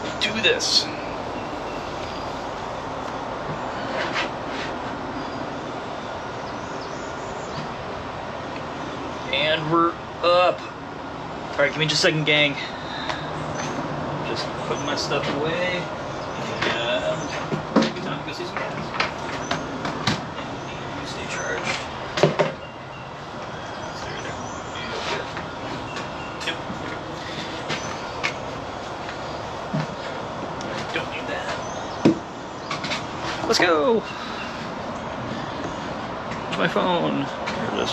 Let's do this. And we're up. All right, give me just a second, gang. Just putting my stuff away. And time to go see some guys. And stay charged. Yep. Don't need that. Let's go. Where's my phone? There it is.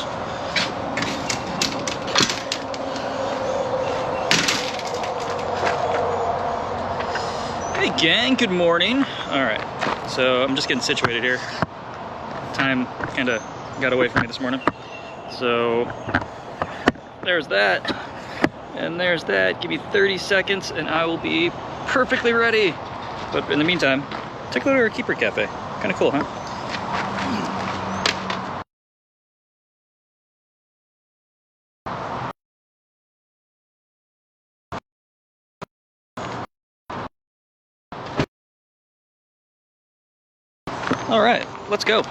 Hey gang, good morning. All right, so I'm just getting situated here. Time kind of got away from me this morning. So there's that, and there's that. Give me 30 seconds and I will be perfectly ready. But in the meantime, take a look at our Keeper Cafe. Kind of cool, huh? All right, let's go.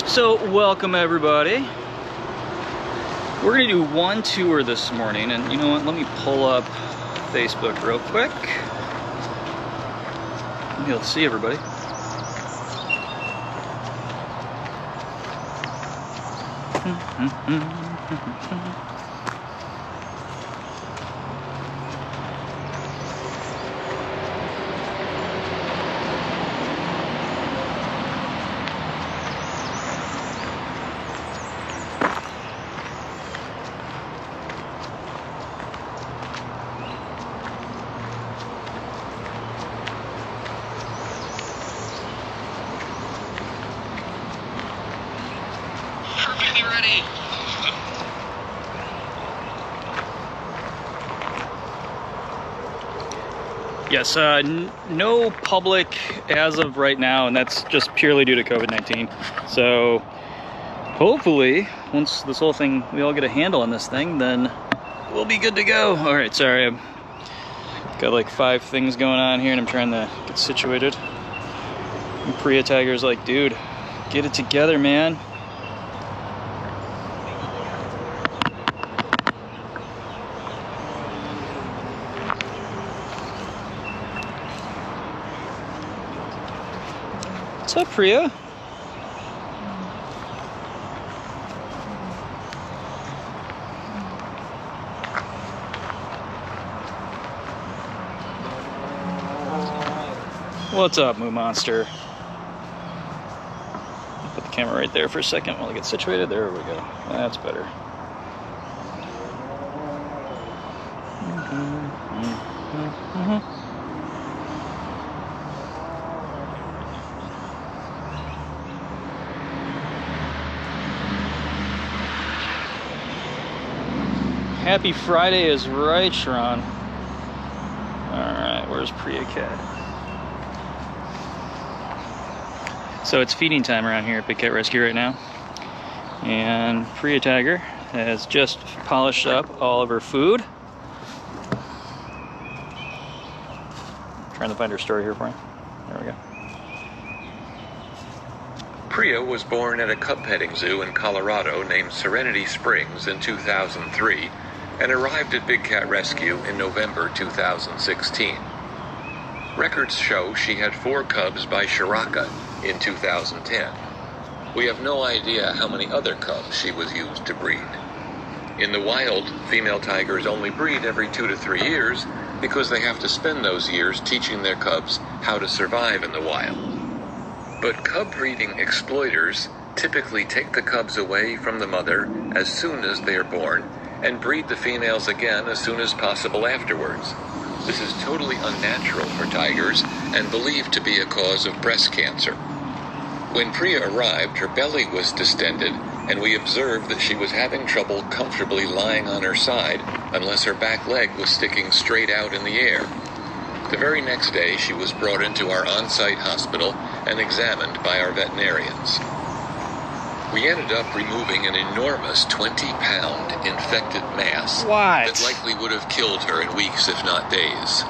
So welcome everybody. We're gonna do one tour this morning, and you know what, let me pull up Facebook real quick. You'll be able to see everybody. Yes, no public as of right now, and that's just purely due to COVID-19. So hopefully, once this whole thing, we all get a handle on this thing, then we'll be good to go. All right, sorry, I've got like 5 things going on here, and I'm trying to get situated. And Prius Tiger's like, dude, get it together, man. What's up, Priya? What's up, Moo Monster? Put the camera right there for a second while I get situated. There we go. That's better. Happy Friday is right, Sharon. Alright, where's Priya Cat? So it's feeding time around here at Big Cat Rescue right now. And Priya Tiger has just polished up all of her food. Trying to find her story here for you. There we go. Priya was born at a cub petting zoo in Colorado named Serenity Springs in 2003 and arrived at Big Cat Rescue in November 2016. Records show she had 4 cubs by Shiraka in 2010. We have no idea how many other cubs she was used to breed. In the wild, female tigers only breed every 2 to 3 years because they have to spend those years teaching their cubs how to survive in the wild. But cub breeding exploiters typically take the cubs away from the mother as soon as they are born and breed the females again as soon as possible afterwards. This is totally unnatural for tigers and believed to be a cause of breast cancer. When Priya arrived, her belly was distended, and we observed that she was having trouble comfortably lying on her side unless her back leg was sticking straight out in the air. The very next day, she was brought into our on-site hospital and examined by our veterinarians. We ended up removing an enormous 20-pound infected mass What? that likely would have killed her in weeks, if not days.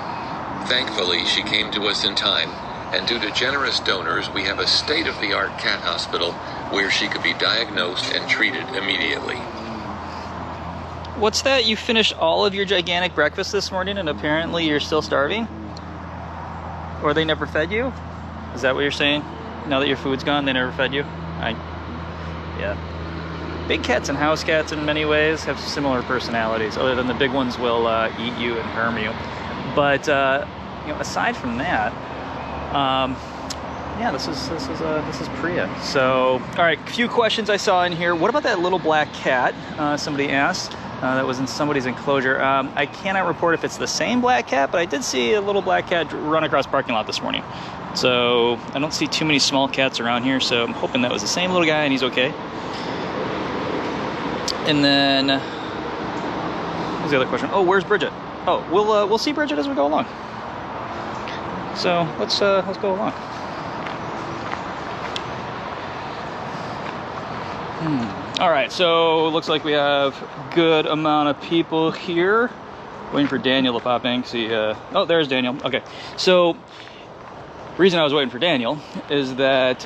Thankfully, she came to us in time, and due to generous donors, we have a state-of-the-art cat hospital where she could be diagnosed and treated immediately. What's that? You finished all of your gigantic breakfast this morning and apparently you're still starving? Or they never fed you? Is that what you're saying? Now that your food's gone, they never fed you? Yeah. Big cats and house cats in many ways have similar personalities, other than the big ones will eat you and harm you. But you know, aside from that, yeah, this is Priya. So, all right, a few questions I saw in here. What about that little black cat? Somebody asked. That was in somebody's enclosure. I cannot report if it's the same black cat, but I did see a little black cat run across the parking lot this morning. So I don't see too many small cats around here, so I'm hoping that was the same little guy and he's okay. And then, what was the other question? Oh, where's Bridget? Oh, we'll see Bridget as we go along. So let's go along. All right, so it looks like we have good amount of people here. Waiting for Daniel to pop in. See, oh, there's Daniel. Okay, so reason I was waiting for Daniel is that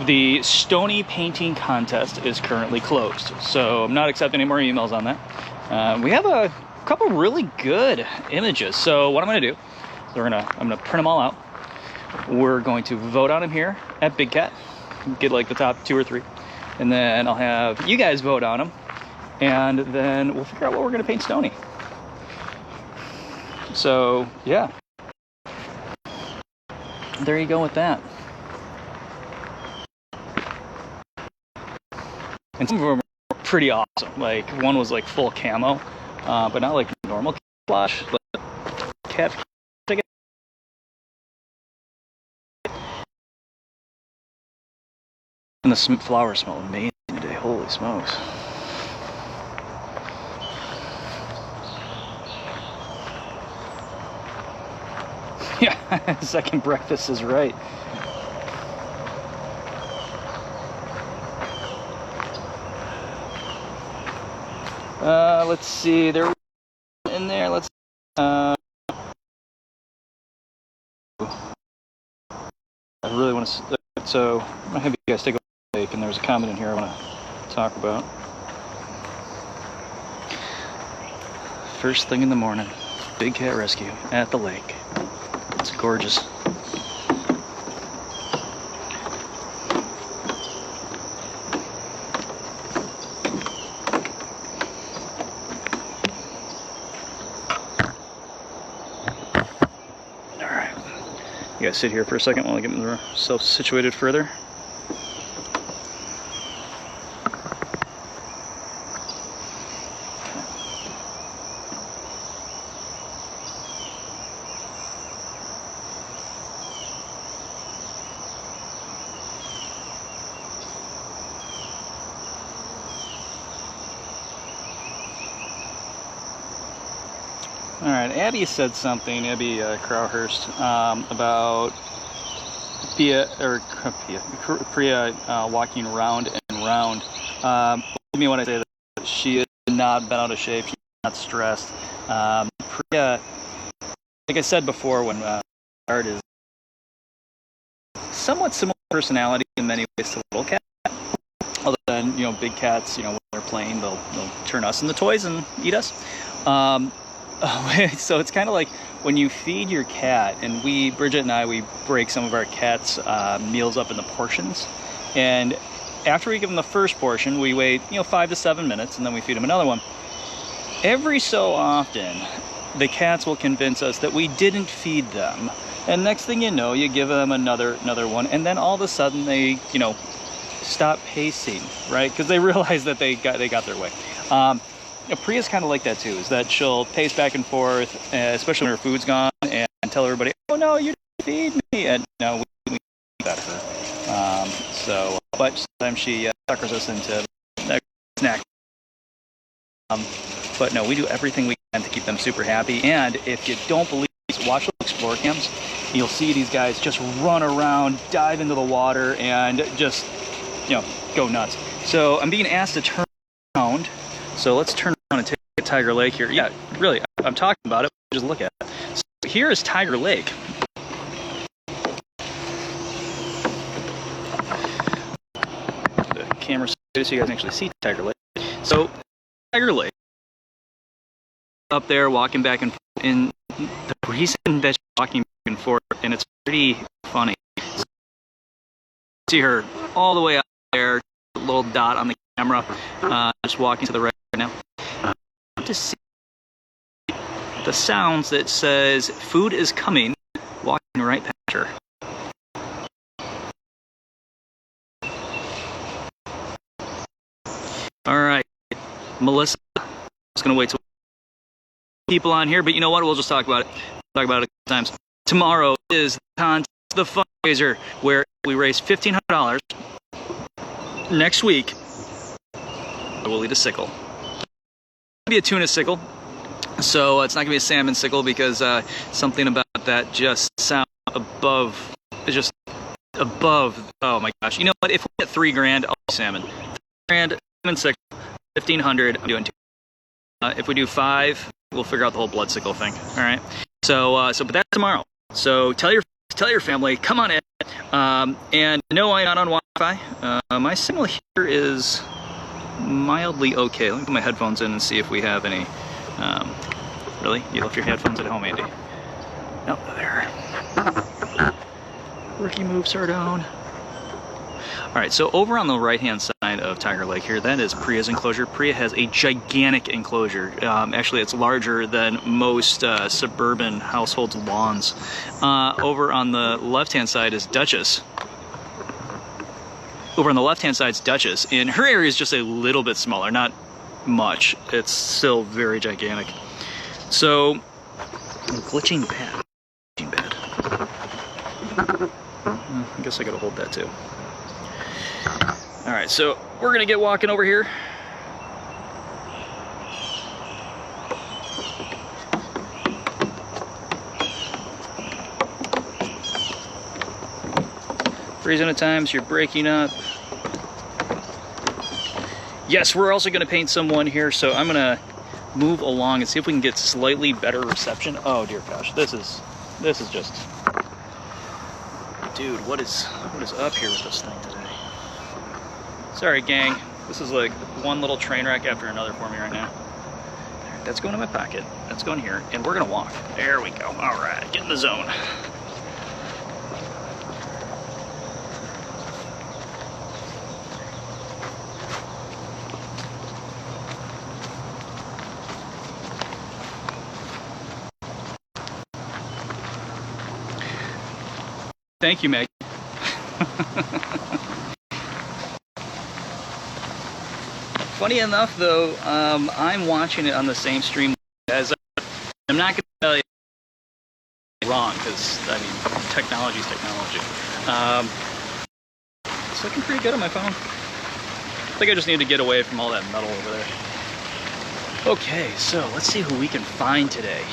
the Stony painting contest is currently closed, so I'm not accepting any more emails on that. We have a couple really good images, so what I'm going to do is I'm going to print them all out. We're going to vote on them here at Big Cat, get like the top 2 or 3, and then I'll have you guys vote on them, and then we'll figure out what we're going to paint Stony. So yeah, there you go with that. And some of them are pretty awesome. Like one was like full camo, but not like normal camouflage, but cat. And the flowers smell amazing today. Holy smokes. Yeah, second breakfast is right. Let's see, they're in there. Let's I really want to, so I'm gonna have you guys take a break, and there's a comment in here I want to talk about. First thing in the morning, big cat rescue at the lake. It's gorgeous. You guys sit here for a second while I get myself situated further. All right, Abby said something, Abby Crowhurst, about Priya walking round and round. Believe me when I say that she has not been out of shape, she's not stressed. Priya, like I said before, when art is somewhat similar personality in many ways to little cat. Other than, you know, big cats, you know, when they're playing, they'll turn us into toys and eat us. So it's kind of like when you feed your cat, and Bridget and I, we break some of our cats' meals up into portions. And after we give them the first portion, we wait, 5 to 7 minutes, and then we feed them another one. Every so often, the cats will convince us that we didn't feed them. And next thing you know, you give them another one, and then all of a sudden they, stop pacing, right? Because they realize that they got their way. Priya's kind of like that too, is that she'll pace back and forth, especially when her food's gone, and tell everybody, oh no, you didn't feed me, and no, we got her. But sometimes she suckers us into snack. But no, we do everything we can to keep them super happy, and if you don't believe me, watch the Explore Cams. You'll see these guys just run around, dive into the water, and just, you know, go nuts. So I'm being asked to turn around. So let's turn around and take Tiger Lake here. Yeah, really, I'm talking about it. Just look at it. So here is Tiger Lake. The camera so you guys can actually see Tiger Lake. So Tiger Lake up there walking back and forth. In the reason that she's walking back and forth, and it's pretty funny. See her all the way up there, a little dot on the camera, just walking to the right now. To see the sounds that says food is coming, walking right past her. All right, Melissa, I'm just gonna wait till people on here, but you know what? We'll just talk about it. Talk about it a couple times. Tomorrow is the fundraiser where we raise $1,500. Next week, I will eat a sickle. It'll be a tuna sickle, so it's not gonna be a salmon sickle because something about that just sounds above. It's just above. Oh my gosh! You know what? If we get $3,000, I'll do salmon. $3,000 salmon sickle. 1,500. I'm doing 2. If we do 5, we'll figure out the whole blood sickle thing. All right. So but that's tomorrow. So tell your family, come on in. And no, I'm not on Wi-Fi. My signal here is mildly okay. Let me put my headphones in and see if we have any. Really? You left your headphones at home, Andy? Nope, there. Rookie move, Sardone. All right, so over on the right-hand side of Tiger Lake here, that is Prius Enclosure. Prius has a gigantic enclosure. Actually, it's larger than most suburban households' lawns. Over on the left-hand side is Duchess. Over on the left-hand side is Duchess, and her area is just a little bit smaller, not much. It's still very gigantic. So, glitching bad. Glitching bad. I guess I gotta hold that too. All right, so we're gonna get walking over here. Freezing at times, you're breaking up. Yes, we're also gonna paint someone here, so I'm gonna move along and see if we can get slightly better reception. Oh dear gosh, this is just, dude, what is up here with this thing today? Sorry, gang. This is like one little train wreck after another for me right now. That's going in my pocket. That's going here, and we're gonna walk. There we go. All right, get in the zone. Thank you, Meg. Funny enough, though, I'm watching it on the same stream as I'm not going to tell you wrong, because, I mean, technology's technology. It's looking pretty good on my phone. I think I just need to get away from all that metal over there. Okay, so let's see who we can find today.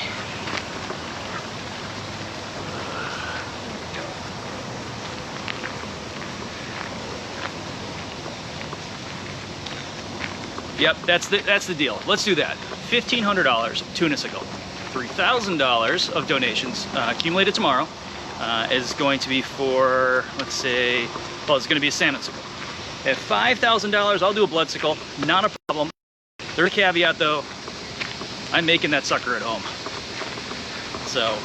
Yep, that's the deal. Let's do that. $1,500 tuna sickle. $3,000 of donations accumulated tomorrow is going to be for, let's say, well, it's going to be a salmon sickle. At $5,000, I'll do a blood sickle. Not a problem. There's a caveat though. I'm making that sucker at home. So,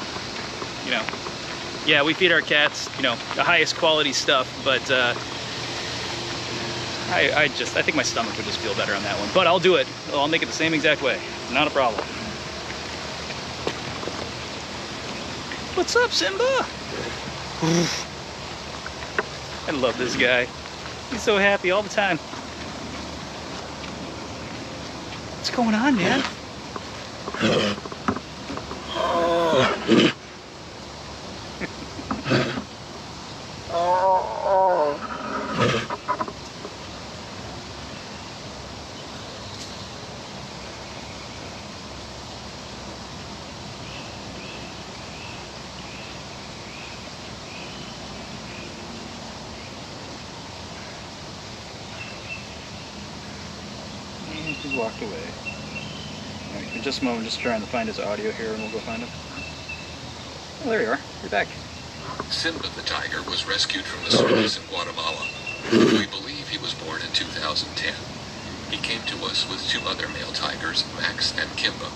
you know, yeah, we feed our cats, you know, the highest quality stuff, but I think my stomach would just feel better on that one. But I'll do it. I'll make it the same exact way. Not a problem. What's up, Simba? I love this guy. He's so happy all the time. What's going on, man? He's walked away. Alright, in just a moment, just trying to find his audio here, and we'll go find him. Oh, there you are. You're back. Simba the Tiger was rescued from the circus in Guatemala. We believe he was born in 2010. He came to us with two other male tigers, Max and Kimba.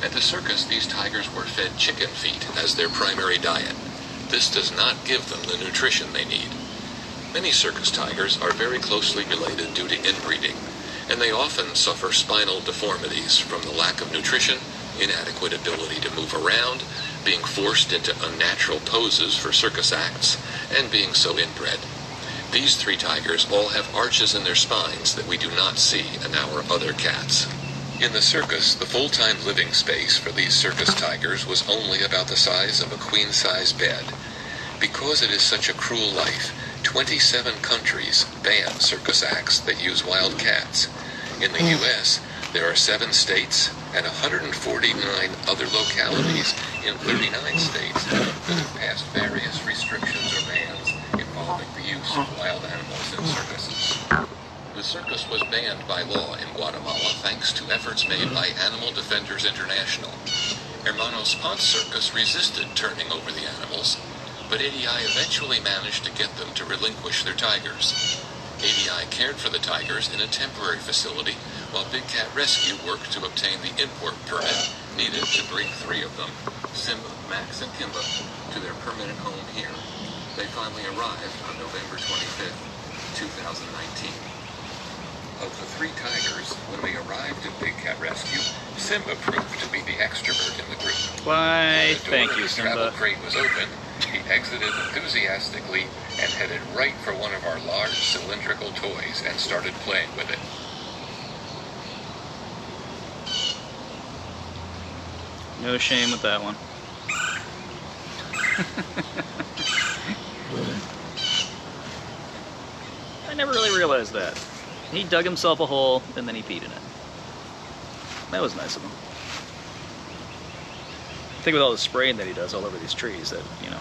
At the circus, these tigers were fed chicken feet as their primary diet. This does not give them the nutrition they need. Many circus tigers are very closely related due to inbreeding, and they often suffer spinal deformities from the lack of nutrition, inadequate ability to move around, being forced into unnatural poses for circus acts, and being so inbred. These three tigers all have arches in their spines that we do not see in our other cats. In the circus, the full-time living space for these circus tigers was only about the size of a queen-size bed. Because it is such a cruel life, 27 countries ban circus acts that use wild cats. In the U.S., there are 7 states and 149 other localities in 39 states that have passed various restrictions or bans involving the use of wild animals in circuses. The circus was banned by law in Guatemala thanks to efforts made by Animal Defenders International. Hermanos Ponce Circus resisted turning over the animals, but ADI eventually managed to get them to relinquish their tigers. ADI cared for the tigers in a temporary facility, while Big Cat Rescue worked to obtain the import permit needed to bring 3 of them, Simba, Max, and Kimba, to their permanent home here. They finally arrived on November 25th, 2019. Of the 3 tigers, when we arrived at Big Cat Rescue, Simba proved to be the extrovert in the group. Why, When the door thank of you, the travel Simba. crate was open, he exited enthusiastically and headed right for one of our large cylindrical toys and started playing with it. No shame with that one. I never really realized that. He dug himself a hole, and then he peed in it. That was nice of him. I think with all the spraying that he does all over these trees that, you know.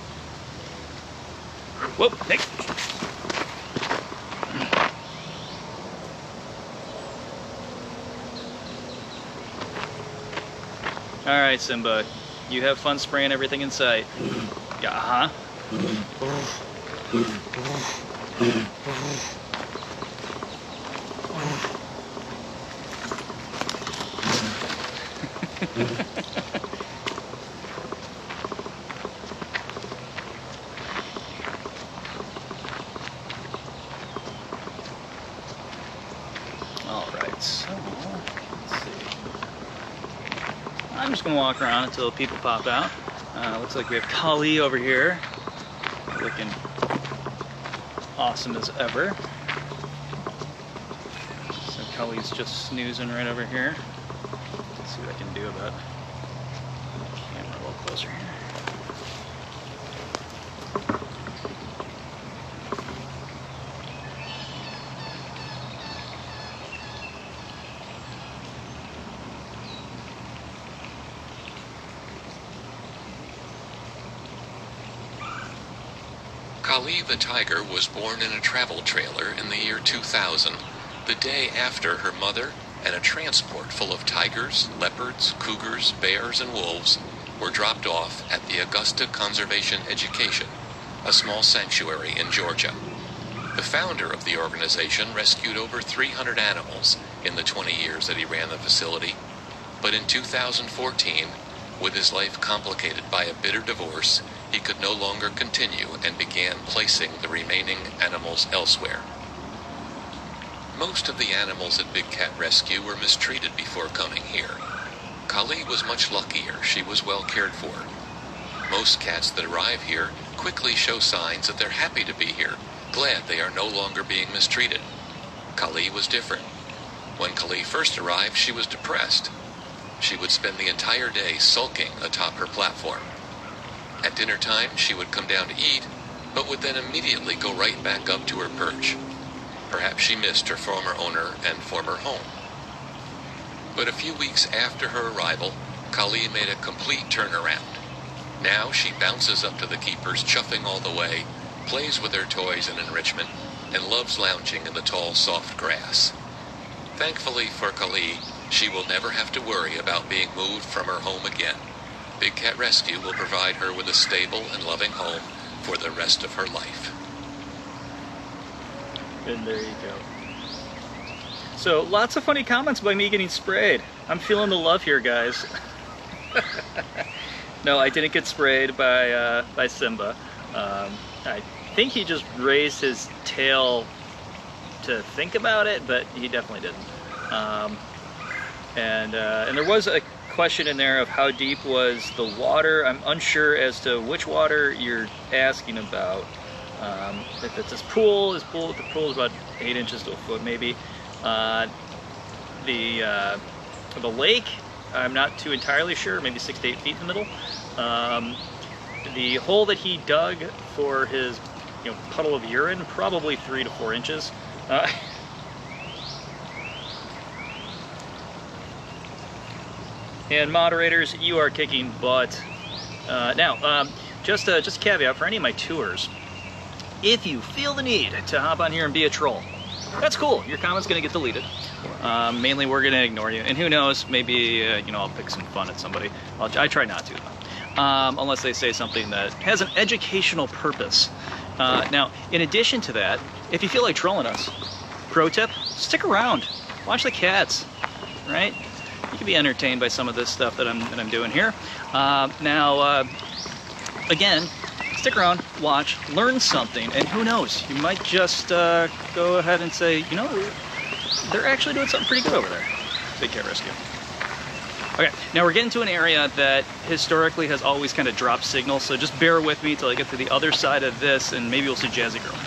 Whoop, Nick! Alright, Simba. You have fun spraying everything in sight. Yeah, huh? Alright, so let's see. I'm just gonna walk around until people pop out. Looks like we have Kali over here, looking awesome as ever. So Kali's just snoozing right over here. Let's see what I can do about the camera a little closer here. Kali the Tiger was born in a travel trailer in the year 2000, the day after her mother and a transport full of tigers, leopards, cougars, bears, and wolves were dropped off at the Augusta Conservation Education, a small sanctuary in Georgia. The founder of the organization rescued over 300 animals in the 20 years that he ran the facility, but in 2014, with his life complicated by a bitter divorce, he could no longer continue and began placing the remaining animals elsewhere. Most of the animals at Big Cat Rescue were mistreated before coming here. Kali was much luckier. She was well cared for. Most cats that arrive here quickly show signs that they're happy to be here, glad they are no longer being mistreated. Kali was different. When Kali first arrived, she was depressed. She would spend the entire day sulking atop her platform. At dinner time, she would come down to eat, but would then immediately go right back up to her perch. Perhaps she missed her former owner and former home. But a few weeks after her arrival, Kali made a complete turnaround. Now she bounces up to the keepers, chuffing all the way, plays with her toys and enrichment, and loves lounging in the tall, soft grass. Thankfully for Kali, she will never have to worry about being moved from her home again. Big Cat Rescue will provide her with a stable and loving home for the rest of her life. And there you go. So lots of funny comments by me getting sprayed. I'm feeling the love here, guys. No, I didn't get sprayed by Simba. I think he just raised his tail to think about it, but he definitely didn't. And there was a question in there of how deep was the water. I'm unsure as to which water you're asking about. If it's this pool, the pool is about 8 inches to a foot maybe. The lake, I'm not too entirely sure, maybe 6 to 8 feet in the middle. The hole that he dug for his puddle of urine, probably 3 to 4 inches. And moderators, you are kicking butt. Now, just a caveat for any of my tours. If you feel the need to hop on here and be a troll, that's cool. Your comment's gonna get deleted. Mainly we're gonna ignore you. And who knows, maybe I'll pick some fun at somebody. I try not to, unless they say something that has an educational purpose. Now, in addition to that, if you feel like trolling us, pro tip, stick around. Watch the cats, right? You can be entertained by some of this stuff that I'm doing here. Now, again, stick around, watch, learn something, and who knows, you might just go ahead and say, they're actually doing something pretty good over there. Big Cat Rescue. Okay, now we're getting to an area that historically has always kind of dropped signal, so just bear with me till I get to the other side of this, and maybe we'll see Jazzy Girl.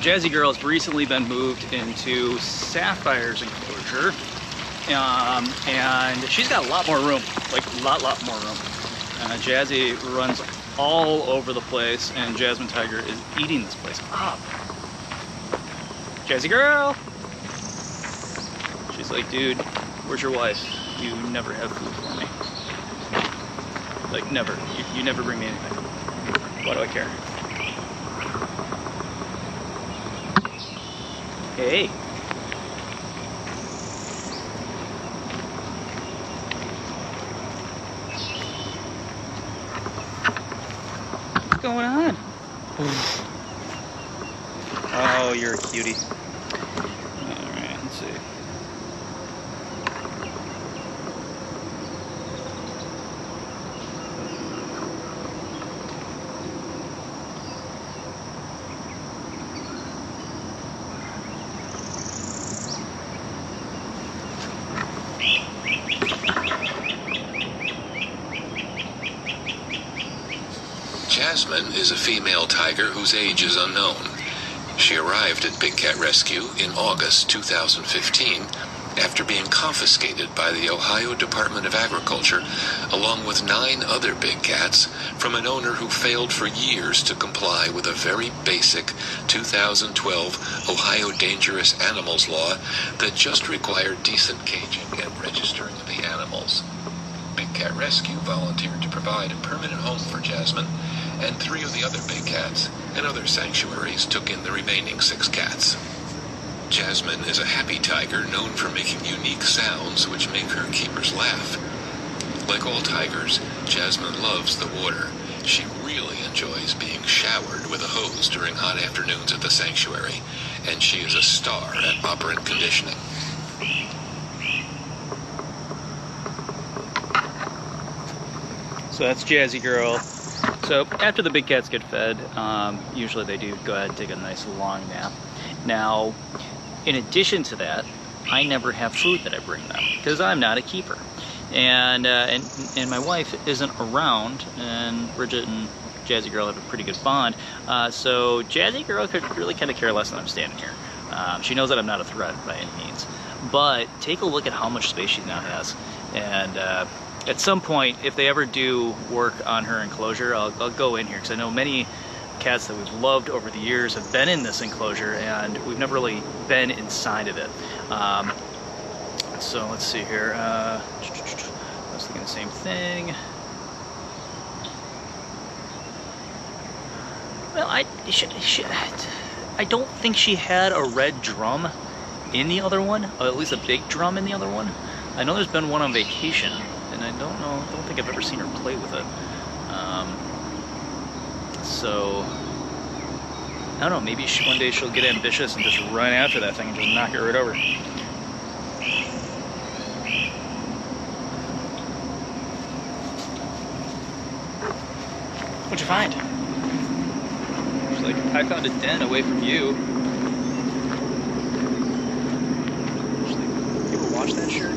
Jazzy Girl has recently been moved into Sapphire's enclosure, and she's got a lot more room, like a lot more room. Jazzy runs all over the place, and Jasmine Tiger is eating this place up. Jazzy Girl! She's like, dude, where's your wife? You never have food for me. Like, never. You never bring me anything. Why do I care? Hey. What's going on? Oh, you're a cutie. Alright, let's see. Jasmine is a female tiger whose age is unknown. She arrived at Big Cat Rescue in August 2015 after being confiscated by the Ohio Department of Agriculture along with 9 other big cats from an owner who failed for years to comply with a very basic 2012 Ohio Dangerous Animals law that just required decent caging and registering of the animals. Big Cat Rescue volunteered to provide a permanent home for Jasmine, and 3 of the other big cats and other sanctuaries took in the remaining 6 cats. Jasmine is a happy tiger known for making unique sounds which make her keepers laugh. Like all tigers, Jasmine loves the water. She really enjoys being showered with a hose during hot afternoons at the sanctuary, and she is a star at operant conditioning. So that's Jazzy Girl. So after the big cats get fed, usually they do go ahead and take a nice long nap. Now, in addition to that, I never have food that I bring them because I'm not a keeper, and my wife isn't around, and Bridget and Jazzy Girl have a pretty good bond. So Jazzy Girl could really kind of care less that I'm standing here. She knows that I'm not a threat by any means, but take a look at how much space she now has, and at some point, if they ever do work on her enclosure, I'll go in here, because I know many cats that we've loved over the years have been in this enclosure, and we've never really been inside of it. So let's see here. I was thinking the same thing. Well, I don't think she had a red drum in the other one, or at least a big drum in the other one. I know there's been one on vacation, and I don't think I've ever seen her play with it. So I don't know, maybe one day she'll get ambitious and just run after that thing and just knock it right over. What'd you find? She's like, I found a den away from you. She's like, you ever watch that shirt?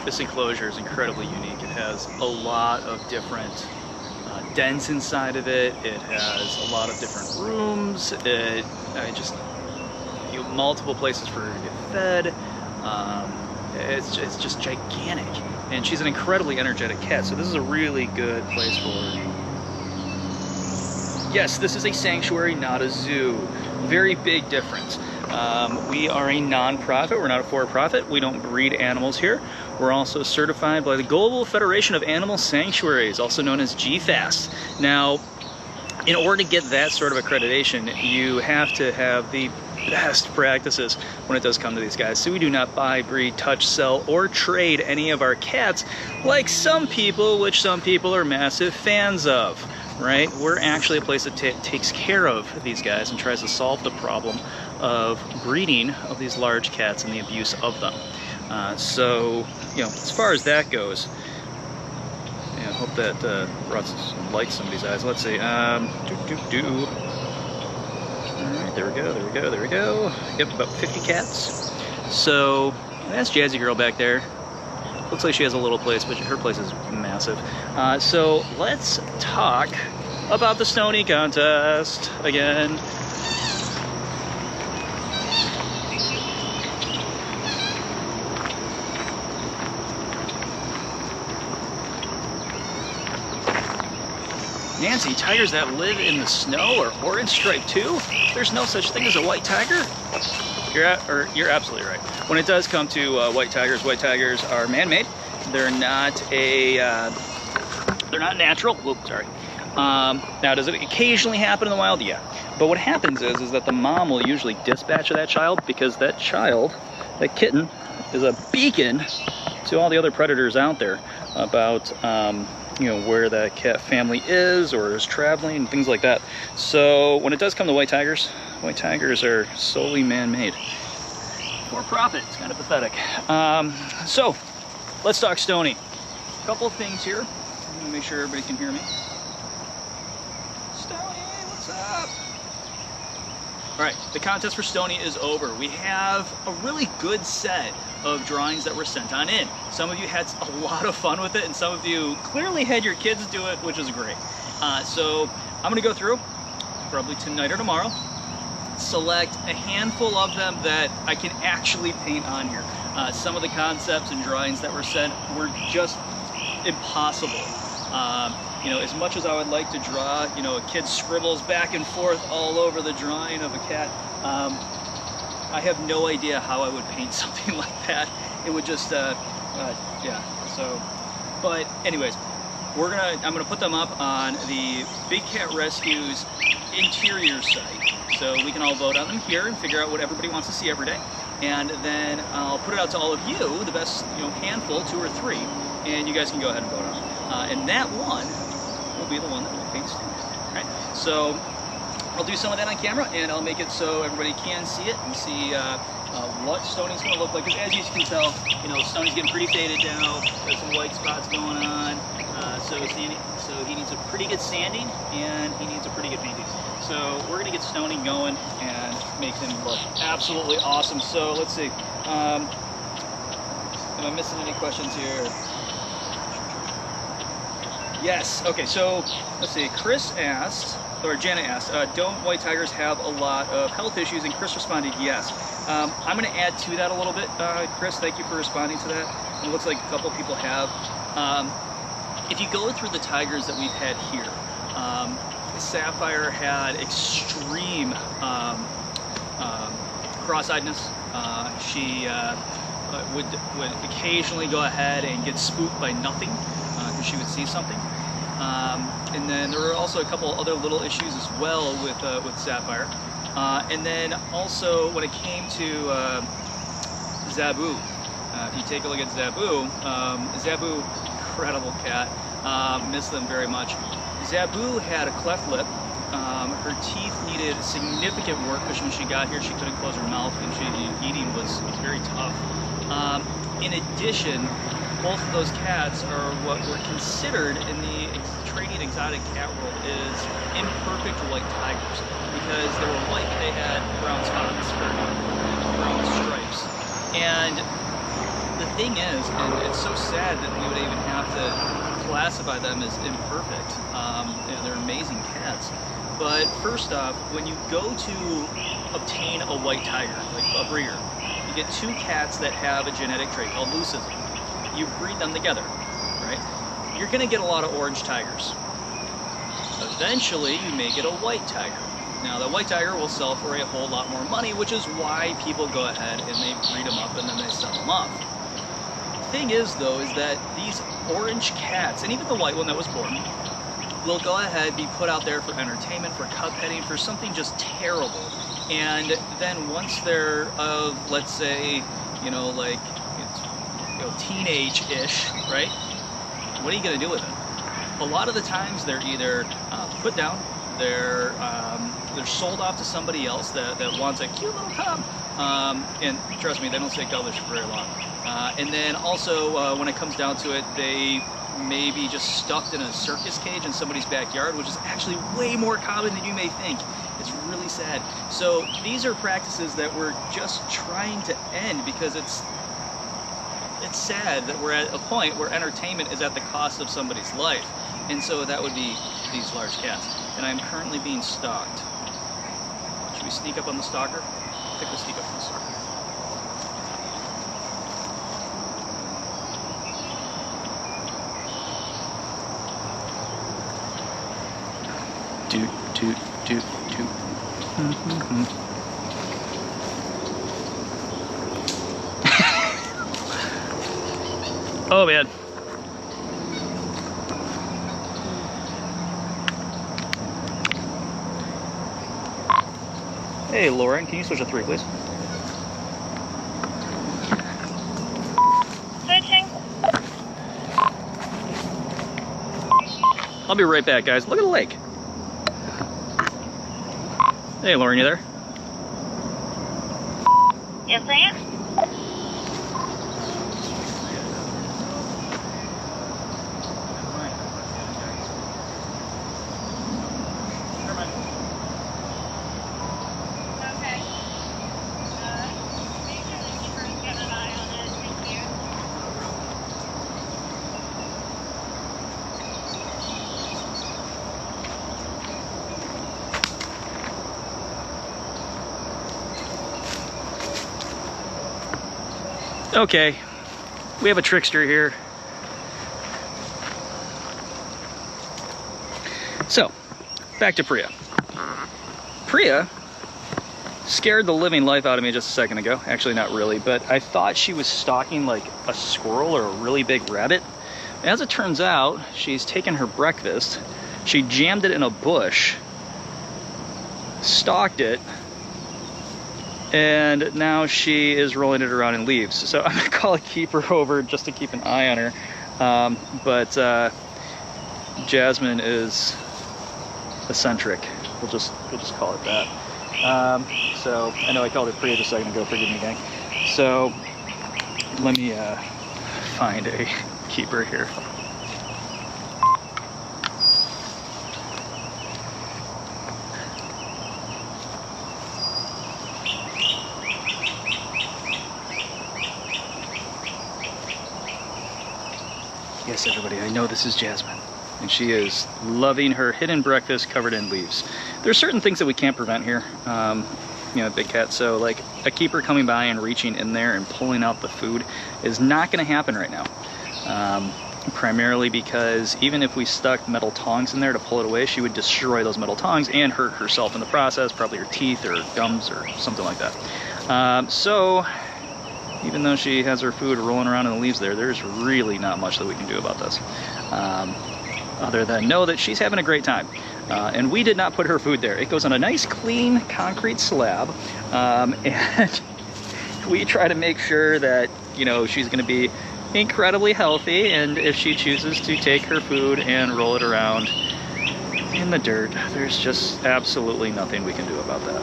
This enclosure is incredibly unique. It has a lot of different dens inside of it. It has a lot of different rooms. Multiple places for her to get fed. It's just gigantic. And she's an incredibly energetic cat, so this is a really good place for her. Yes, this is a sanctuary, not a zoo. Very big difference. We are a non-profit, we're not a for-profit, we don't breed animals here. We're also certified by the Global Federation of Animal Sanctuaries, also known as GFAST. Now, in order to get that sort of accreditation, you have to have the best practices when it does come to these guys. So we do not buy, breed, touch, sell, or trade any of our cats like some people, which some people are massive fans of. Right? We're actually a place that takes care of these guys and tries to solve the problem of breeding of these large cats and the abuse of them. So, as far as that goes, I hope that brought some light to somebody's eyes. Let's see. All right, there we go. Yep, about 50 cats. So that's Jazzy Girl back there. Looks like she has a little place, but her place is massive. So let's talk about the Stony contest again. Nancy, tigers that live in the snow are orange striped too? There's no such thing as a white tiger? You're absolutely right. When it does come to white tigers are man-made. They're not natural. Whoops, sorry. Now, does it occasionally happen in the wild? Yeah. But what happens is that the mom will usually dispatch that child, because that child, that kitten, is a beacon to all the other predators out there about where that cat family is or is traveling and things like that. So when it does come to white tigers are solely man-made. For profit, it's kind of pathetic. So let's talk Stony. A couple of things here. I'm gonna make sure everybody can hear me. Stony, what's up? All right, the contest for Stony is over. We have a really good set of drawings that were sent on in. Some of you had a lot of fun with it, and some of you clearly had your kids do it, which is great. So I'm gonna go through, probably tonight or tomorrow, select a handful of them that I can actually paint on here. Some of the concepts and drawings that were sent were just impossible. As much as I would like to draw, a kid scribbles back and forth all over the drawing of a cat, I have no idea how I would paint something like that. It would just, yeah. So, but anyways, I'm gonna put them up on the Big Cat Rescue's interior site, so we can all vote on them here and figure out what everybody wants to see every day. And then I'll put it out to all of you, the best, handful, 2 or 3, and you guys can go ahead and vote on it. And that one will be the one that will paint Stony. All right. So I'll do some of that on camera, and I'll make it so everybody can see it and see what Stony's going to look like. Because as you can tell, Stony's getting pretty faded now. There's some white spots going on. So he needs a pretty good sanding, and he needs a pretty good painting. So we're gonna get Stony going and make him look absolutely awesome. So let's see. Am I missing any questions here? Yes. Okay. So let's see. Chris asked, or Janet asked, don't white tigers have a lot of health issues? And Chris responded, yes. I'm going to add to that a little bit. Chris, thank you for responding to that. It looks like a couple people have. If you go through the tigers that we've had here, Sapphire had extreme cross-eyedness. She would occasionally go ahead and get spooked by nothing because she would see something. And then there were also a couple other little issues as well with Sapphire. And then also when it came to Zabu, if you take a look at Zabu, Zabu, incredible cat, miss them very much. Zabu had a cleft lip. Her teeth needed significant work because when she got here she couldn't close her mouth and eating was very tough. In addition, both of those cats are what were considered in the trading exotic cat world is imperfect white tigers because they were white but they had brown spots or brown stripes. And the thing is, and it's so sad that we would even have to classify them as imperfect. You know, they're amazing cats. But first off, when you go to obtain a white tiger, like a breeder, you get two cats that have a genetic trait called leucism. You breed them together, right? You're gonna get a lot of orange tigers. Eventually, you may get a white tiger. Now, the white tiger will sell for a whole lot more money, which is why people go ahead and they breed them up and then they sell them off. The thing is, though, is that these orange cats, and even the white one that was born, will go ahead, be put out there for entertainment, for cub petting, for something just terrible. And then once they're of, let's say, you know, like, teenage-ish, right? What are you going to do with them? A lot of the times they're either put down, they're sold off to somebody else that wants a cute little cub. And trust me, they don't stay cubbish for very long. And then also, when it comes down to it, they may be just stuffed in a circus cage in somebody's backyard, which is actually way more common than you may think. It's really sad. So these are practices that we're just trying to end because it's sad that we're at a point where entertainment is at the cost of somebody's life. And so that would be these large cats. And I'm currently being stalked. Should we sneak up on the stalker? I think we'll sneak up on the stalker. Toot, toot, toot, toot. Oh man. Hey Lauren, can you switch to 3 please? Switching. I'll be right back, guys. Look at the lake. Hey Lauren, you there? Yes, I am. Okay, we have a trickster here. So, back to Priya. Priya scared the living life out of me just a second ago. Actually, not really, but I thought she was stalking like a squirrel or a really big rabbit. As it turns out, she's taken her breakfast, she jammed it in a bush, stalked it, and now she is rolling it around in leaves. So I'm gonna call a keeper over just to keep an eye on her. But Jasmine is eccentric. We'll just call it that. So I know I called her Priya just a second ago. Forgive me, gang. So let me find a keeper here. Yes, everybody, I know this is Jasmine, and she is loving her hidden breakfast covered in leaves. There's certain things that we can't prevent here, you know, big cat. So like a keeper coming by and reaching in there and pulling out the food is not going to happen right now. Primarily because even if we stuck metal tongs in there to pull it away, she would destroy those metal tongs and hurt herself in the process, probably her teeth or gums or something like that. So even though she has her food rolling around in the leaves there's really not much that we can do about this. Other than know that she's having a great time. And we did not put her food there. It goes on a nice clean concrete slab. And we try to make sure that, you know, she's going to be incredibly healthy, and if she chooses to take her food and roll it around in the dirt, there's just absolutely nothing we can do about that.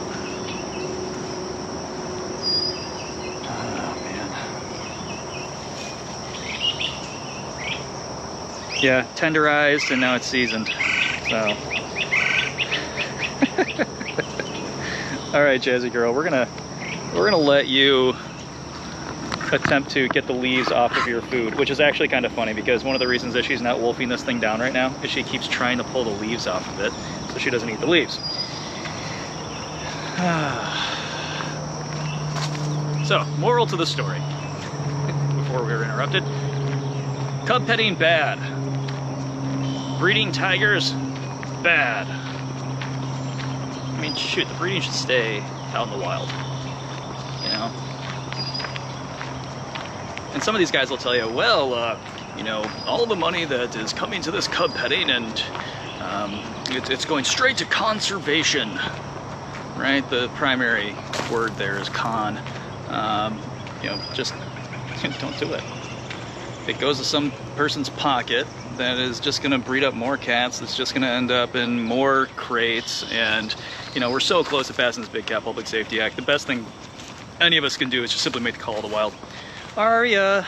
Oh man. Yeah, tenderized and now it's seasoned. So all right, Jazzy girl, we're gonna let you attempt to get the leaves off of your food, which is actually kind of funny because one of the reasons that she's not wolfing this thing down right now is she keeps trying to pull the leaves off of it so she doesn't eat the leaves. So, moral to the story before we were interrupted: cub petting bad, breeding tigers bad. I mean, shoot, the breeding should stay out in the wild, you know? And some of these guys will tell you, well, you know, all the money that is coming to this cub petting, and it's going straight to conservation, right? The primary word there is con. You know, just don't do it. It goes to some person's pocket that is just going to breed up more cats. That's just going to end up in more crates. And, you know, we're so close to passing this Big Cat Public Safety Act. The best thing any of us can do is just simply make the call to the wild. Aria.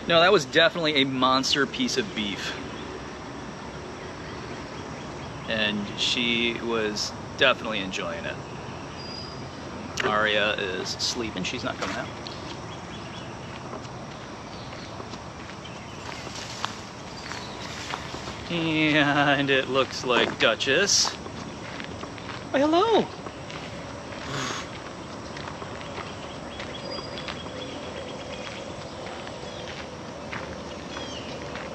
No, that was definitely a monster piece of beef. And she was definitely enjoying it. Aria is sleeping, she's not coming out. And it looks like Duchess. Why, hello.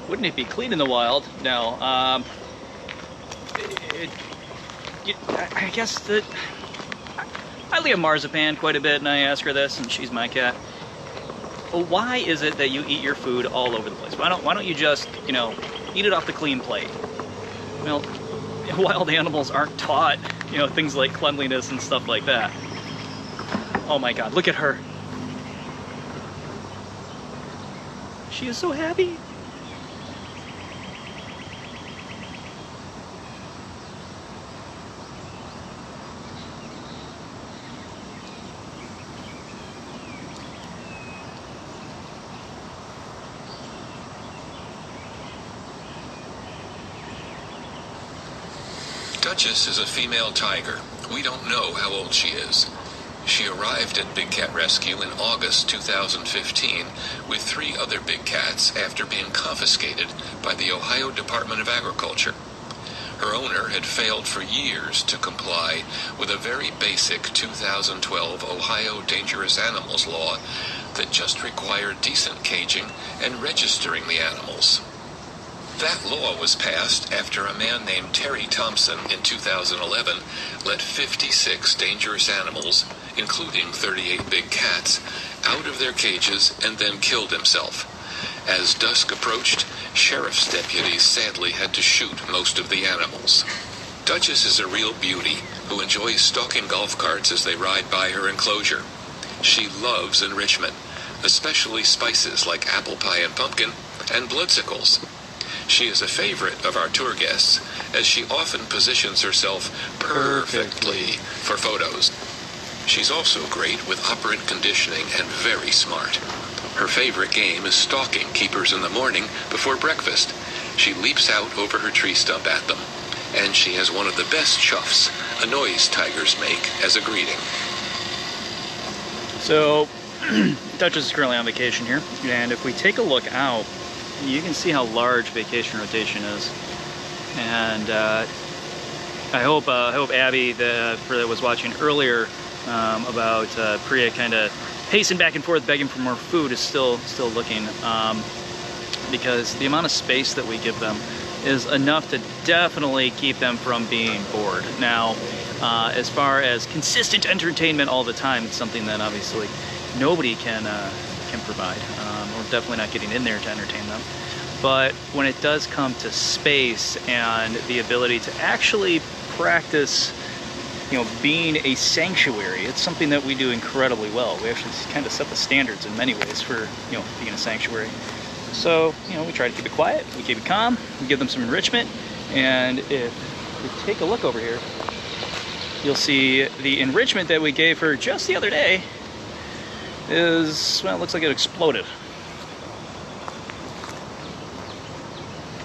Wouldn't it be clean in the wild? No. I guess that I leave marzipan quite a bit, and I ask her this, and she's my cat. Well, why is it that you eat your food all over the place? Why don't you just, you know, eat it off the clean plate? Well, wild animals aren't taught, you know, things like cleanliness and stuff like that. Oh my God, look at her. She is so happy. Duchess is a female tiger. We don't know how old she is. She arrived at Big Cat Rescue in August 2015 with 3 other big cats after being confiscated by the Ohio Department of Agriculture. Her owner had failed for years to comply with a very basic 2012 Ohio Dangerous Animals law that just required decent caging and registering the animals. That law was passed after a man named Terry Thompson in 2011 let 56 dangerous animals, including 38 big cats, out of their cages and then killed himself. As dusk approached, sheriff's deputies sadly had to shoot most of the animals. Duchess is a real beauty who enjoys stalking golf carts as they ride by her enclosure. She loves enrichment, especially spices like apple pie and pumpkin, and bloodsicles. She is a favorite of our tour guests, as she often positions herself perfectly for photos. She's also great with operant conditioning and very smart. Her favorite game is stalking keepers in the morning before breakfast, She leaps out over her tree stump at them, and she has one of the best chuffs, a noise tigers make as a greeting. So, Duchess is currently on vacation here, and if we take a look out, you can see how large vacation rotation is. And I hope Abby, that was watching earlier about Priya kind of pacing back and forth, begging for more food, is still looking, because the amount of space that we give them is enough to definitely keep them from being bored. Now, as far as consistent entertainment all the time, it's something that obviously nobody can provide. We're definitely not getting in there to entertain them. But when it does come to space and the ability to actually practice, being a sanctuary, it's something that we do incredibly well. We actually kind of set the standards in many ways for, being a sanctuary. So, we try to keep it quiet, we keep it calm, we give them some enrichment, and if we take a look over here, you'll see the enrichment that we gave her just the other day is, well, it looks like it exploded.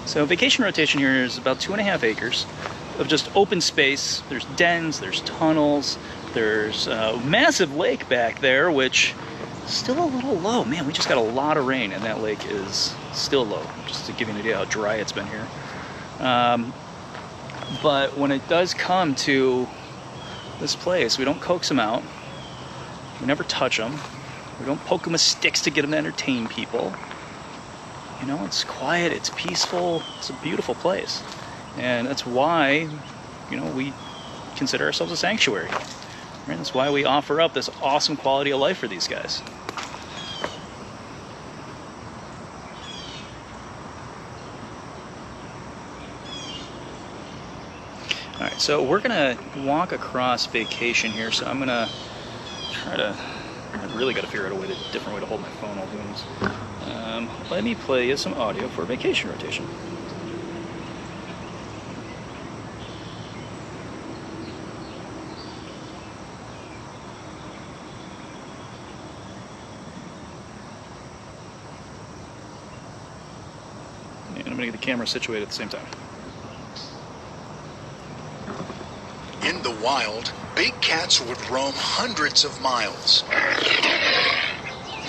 So vacation rotation here is about 2.5 acres of just open space. There's dens, there's tunnels, there's a massive lake back there, which is still a little low. Man, we just got a lot of rain and that lake is still low, just to give you an idea how dry it's been here. But when it does come to this place, we don't coax them out. We never touch them. We don't poke them with sticks to get them to entertain people. It's quiet, it's peaceful, it's a beautiful place. And that's why, we consider ourselves a sanctuary. Right? That's why we offer up this awesome quality of life for these guys. All right, so we're gonna walk across vacation here. So I'm gonna try to, I really gotta figure out a different way to hold my phone while doing this. Let me play you some audio for vacation rotation. And I'm gonna get the camera situated at the same time. In the wild, big cats would roam hundreds of miles.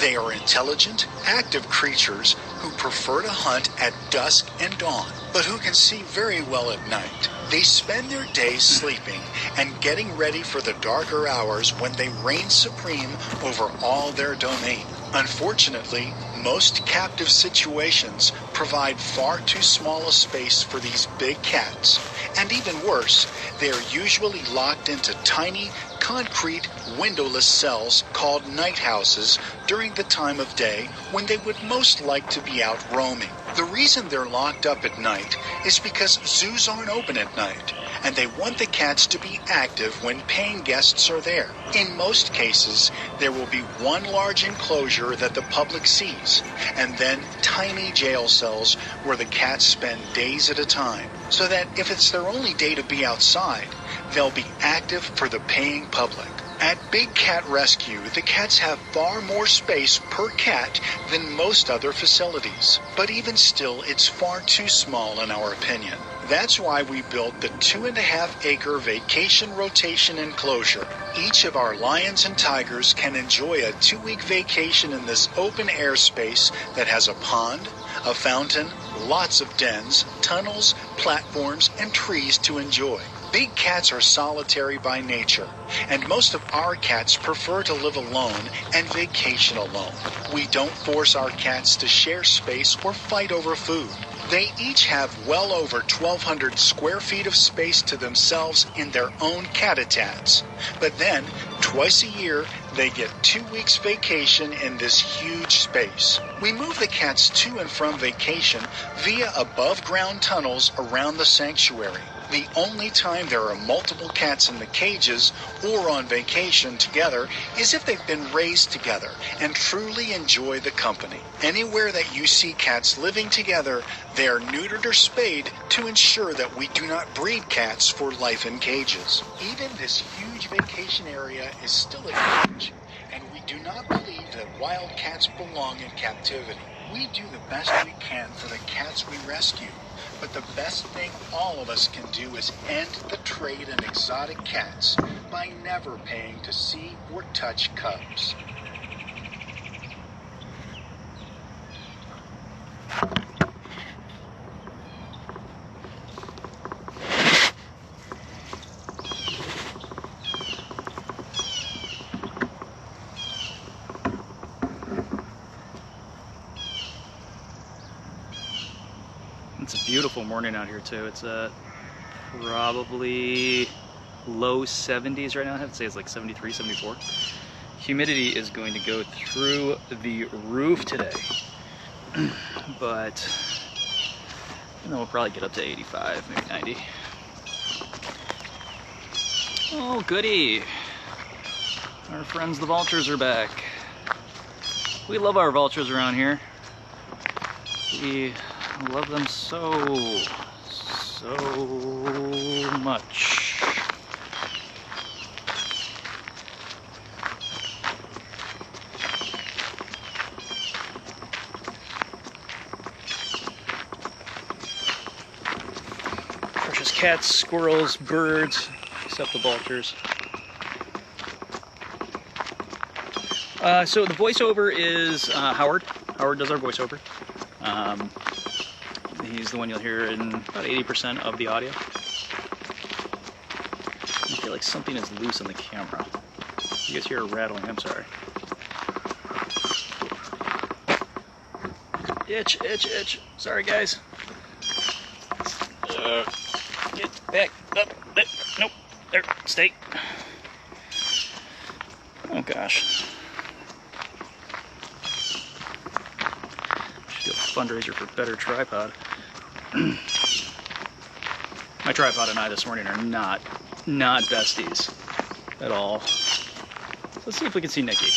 They are intelligent, active creatures who prefer to hunt at dusk and dawn, but who can see very well at night. They spend their days sleeping and getting ready for the darker hours when they reign supreme over all their domain. Unfortunately, most captive situations provide far too small a space for these big cats. And even worse, they are usually locked into tiny, concrete, windowless cells called night houses during the time of day when they would most like to be out roaming. The reason they're locked up at night is because zoos aren't open at night, and they want the cats to be active when paying guests are there. In most cases, there will be one large enclosure that the public sees, and then tiny jail cells where the cats spend days at a time, so that if it's their only day to be outside, they'll be active for the paying public. At Big Cat Rescue, the cats have far more space per cat than most other facilities. But even still, it's far too small in our opinion. That's why we built the 2.5-acre vacation rotation enclosure. Each of our lions and tigers can enjoy a 2-week vacation in this open air space that has a pond, a fountain, lots of dens, tunnels, platforms, and trees to enjoy. Big cats are solitary by nature, and most of our cats prefer to live alone and vacation alone. We don't force our cats to share space or fight over food. They each have well over 1,200 square feet of space to themselves in their own cat-habitats. But then, twice a year, they get 2 weeks vacation in this huge space. We move the cats to and from vacation via above-ground tunnels around the sanctuary. The only time there are multiple cats in the cages or on vacation together is if they've been raised together and truly enjoy the company. Anywhere that you see cats living together, they are neutered or spayed to ensure that we do not breed cats for life in cages. Even this huge vacation area is still a cage, and we do not believe that wild cats belong in captivity. We do the best we can for the cats we rescue, but the best thing all of us can do is end the trade in exotic cats by never paying to see or touch cubs. It's a beautiful morning out here too. It's probably low 70s right now. I have to say it's like 73, 74. Humidity is going to go through the roof today. But you know, we'll probably get up to 85, maybe 90. Oh, goody. Our friends the Vultures are back. We love our Vultures around here. We love them so much. Precious cats, squirrels, birds, except the Vultures. So the voiceover is Howard. Howard does our voiceover. He's the one you'll hear in about 80% of the audio. I feel like something is loose on the camera. You guys hear a rattling, I'm sorry. Itch, itch, itch. Sorry, guys. Get back up. Nope. There. Stay. Oh, gosh. Should do a fundraiser for better tripod. My tripod and I this morning are not besties at all. So let's see if we can see Nikki.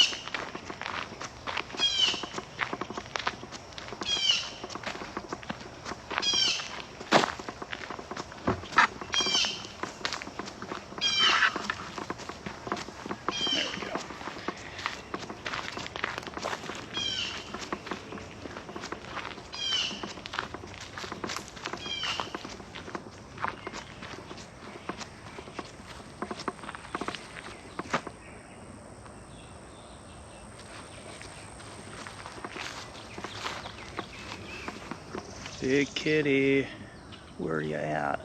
There we go. Big kitty, where are you at?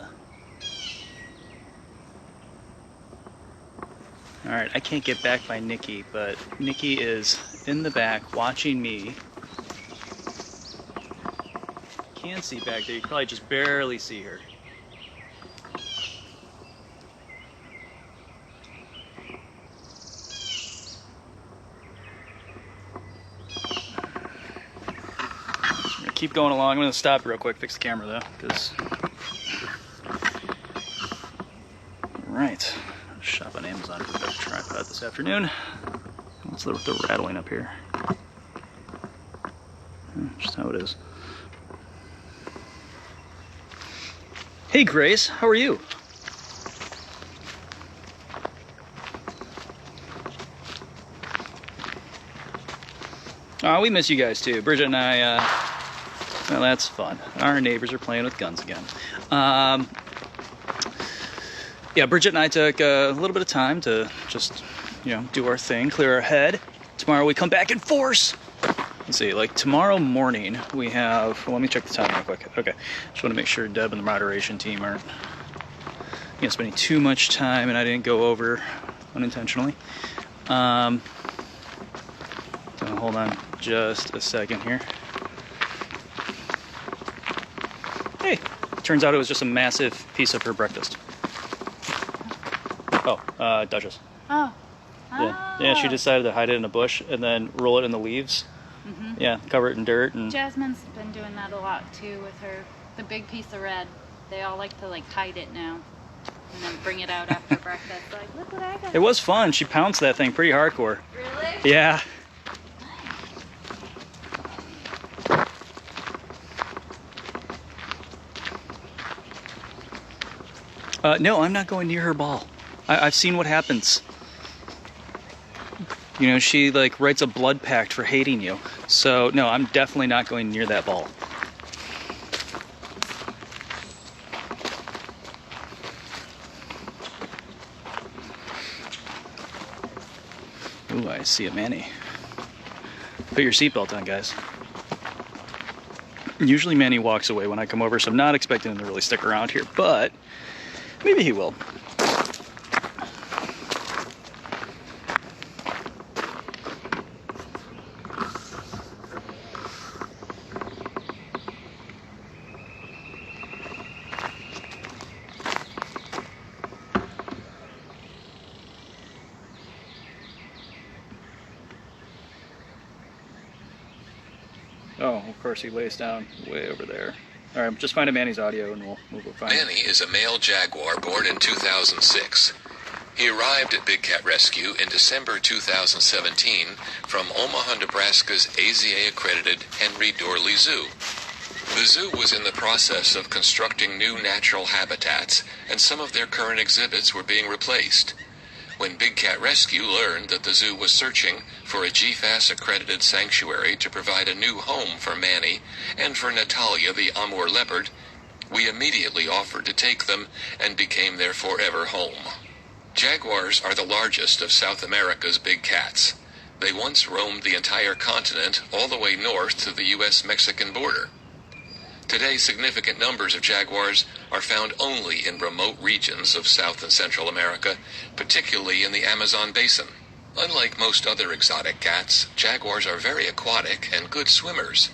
All right, I can't get back by Nikki, but Nikki is in the back watching me. Can't see back there, you can probably just barely see her. Keep going along. I'm going to stop real quick, fix the camera though, because. Alright, shop on Amazon for a better tripod this afternoon. What's the rattling up here? Just how it is. Hey Grace, how are you? Oh, we miss you guys too. Bridget and I, well, that's fun. Our neighbors are playing with guns again. Yeah, Bridget and I took a little bit of time to just, you know, do our thing, clear our head. Tomorrow we come back in force. Let's see, like tomorrow morning we have, well, let me check the time real quick. Okay, just want to make sure Deb and the moderation team aren't, you know, spending too much time and I didn't go over unintentionally. So hold on just a second here. Hey, turns out it was just a massive piece of her breakfast. Oh, Duchess. Oh. Yeah, she decided to hide it in a bush and then roll it in the leaves. Mm-hmm. Yeah, cover it in dirt. And Jasmine's been doing that a lot too with her, the big piece of red. They all like to hide it now and then bring it out after breakfast. Like, look what I got. It was fun. She pounced that thing pretty hardcore. Really? Yeah. No, I'm not going near her ball. I've seen what happens. You know, she like writes a blood pact for hating you. So no, I'm definitely not going near that ball. Ooh, I see a Manny. Put your seatbelt on, guys. Usually Manny walks away when I come over, so I'm not expecting him to really stick around here, but maybe he will. Oh, of course he lays down way over there. All right, just find a Manny's audio and we'll move it fine. Manny is a male Jaguar born in 2006. He arrived at Big Cat Rescue in December 2017 from Omaha, Nebraska's AZA-accredited Henry Dorley Zoo. The zoo was in the process of constructing new natural habitats, and some of their current exhibits were being replaced. When Big Cat Rescue learned that the zoo was searching for a GFAS-accredited sanctuary to provide a new home for Manny and for Natalia the Amur leopard, we immediately offered to take them and became their forever home. Jaguars are the largest of South America's big cats. They once roamed the entire continent all the way north to the U.S.-Mexican border. Today, significant numbers of jaguars are found only in remote regions of South and Central America, particularly in the Amazon basin. Unlike most other exotic cats, jaguars are very aquatic and good swimmers.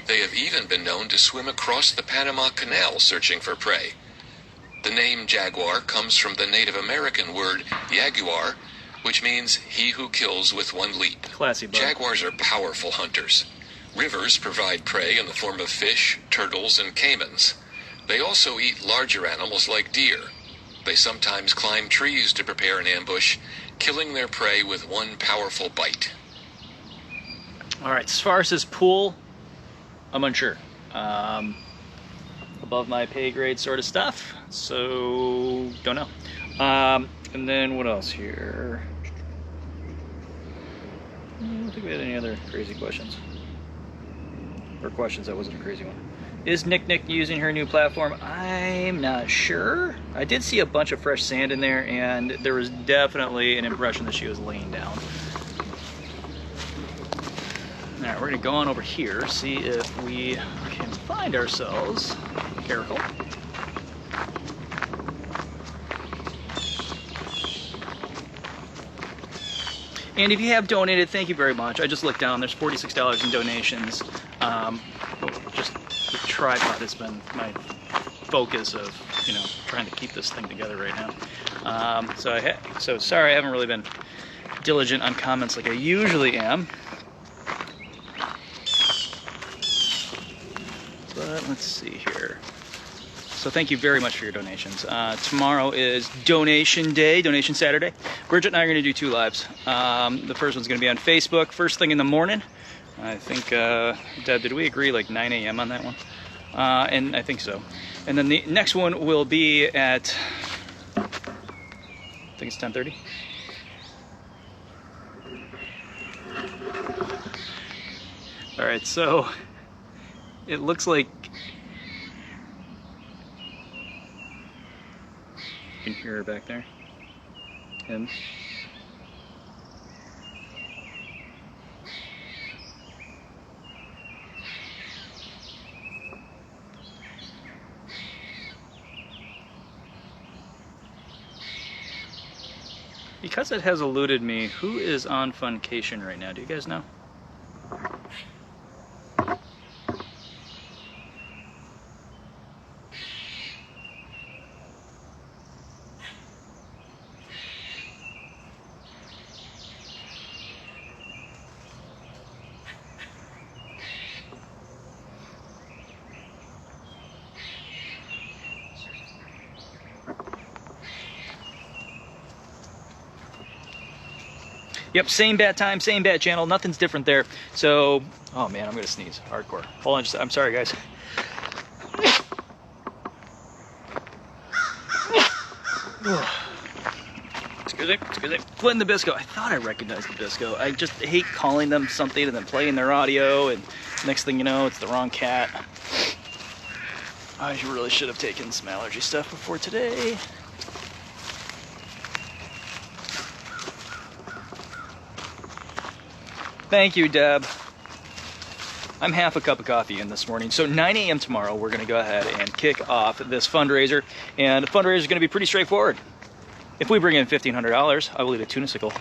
They have even been known to swim across the Panama Canal searching for prey. The name jaguar comes from the Native American word jaguar, which means he who kills with one leap. Classy, bud. Jaguars are powerful hunters. Rivers provide prey in the form of fish, turtles, and caimans. They also eat larger animals like deer. They sometimes climb trees to prepare an ambush, killing their prey with one powerful bite. All right, as far as this pool, I'm unsure. Above my pay grade sort of stuff, so don't know. And then what else here? I don't think we had any other crazy questions. Or questions that wasn't a crazy one. Is Nick using her new platform? I'm not sure. I did see a bunch of fresh sand in there, and there was definitely an impression that she was laying down. All right, we're gonna go on over here, see if we can find ourselves. Careful. And if you have donated, thank you very much. I just looked down, there's $46 in donations. Just the tripod has been my focus of, you know, trying to keep this thing together right now. So sorry I haven't really been diligent on comments like I usually am. But let's see here. So thank you very much for your donations. Tomorrow is donation day, donation Saturday. Bridget and I are going to do 2 lives. The first one's going to be on Facebook, first thing in the morning. I think, Deb, did we agree like 9 a.m. on that one? And I think so. And then the next one will be at, I think it's 10:30. All right, so it looks like you can hear her back there. Him. Because it has eluded me, who is on Funcation right now? Do you guys know? Yep, same bat time, same bat channel, nothing's different there. So, oh man, I'm gonna sneeze, hardcore. Hold on, I'm sorry guys. It's excuse me. Flint and Nabisco. I thought I recognized Nabisco. I just hate calling them something and then playing their audio, and next thing you know, it's the wrong cat. I really should have taken some allergy stuff before today. Thank you, Deb. I'm half a cup of coffee in this morning. So 9 a.m. tomorrow, we're gonna go ahead and kick off this fundraiser. And the fundraiser is gonna be pretty straightforward. If we bring in $1,500, I will eat a tuna sickle.